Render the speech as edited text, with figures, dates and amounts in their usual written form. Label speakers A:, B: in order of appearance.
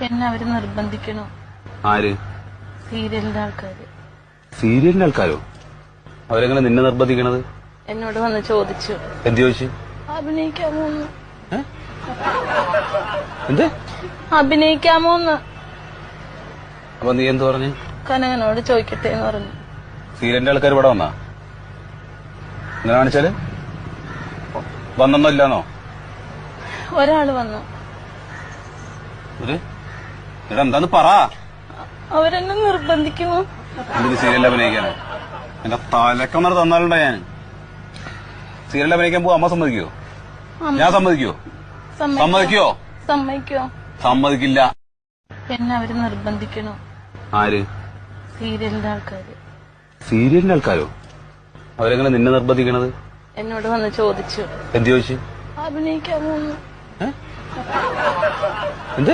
A: എന്നെ അവര് നിർബന്ധിക്കണോ?
B: ആര്?
A: സീരിയലിന്റെ ആൾക്കാര്.
B: സീരിയലിന്റെ ആൾക്കാരോ? അവരെങ്ങനെ നിന്നെ നിർബന്ധിക്കണത്?
A: എന്നോട് വന്ന് ചോദിച്ചു.
B: എന്ത് ചോദിച്ചു?
A: അഭിനയിക്കാമോന്ന്.
B: എന്ത്?
A: അഭിനയിക്കാമോന്ന്.
B: അപ്പൊ നീ എന്ത് പറഞ്ഞു?
A: കനകനോട് ചോദിക്കട്ടെ എന്ന് പറഞ്ഞു.
B: സീരിയലിന്റെ ആൾക്കാർ ഇവിടെ വന്നാ? ഇങ്ങനെ കാണിച്ചാല് വന്നോ ഇല്ലാന്നോ?
A: ഒരാള് വന്നു.
B: എന്താന്ന് പറ.
A: അവരെന്നെ നിർബന്ധിക്കുന്നു.
B: എന്തിന് സീരിയലിൽ അഭിനയിക്കാനോ? എന്റെ തലക്കൊന്നര തന്നാലുണ്ടോ ഞാൻ? സീരിയലിൽ അഭിനയിക്കാൻ പോവാ അമ്മ സമ്മതിക്കോ? ഞാൻ സമ്മതിക്കോ? സമ്മതിക്കോ?
A: സമ്മതിക്കോ?
B: സമ്മതിക്കില്ല.
A: എന്നെ അവര് നിർബന്ധിക്കണോ?
B: ആര്?
A: സീരിയലിന്റെ ആൾക്കാര്.
B: സീരിയലിന്റെ ആൾക്കാരോ? അവരെങ്ങനെ നിന്നെ നിർബന്ധിക്കണത്?
A: എന്നോട് വന്ന് ചോദിച്ചു.
B: എന്ത് ചോദിച്ചു?
A: അഭിനയിക്കാമോന്ന്.
B: എന്ത്?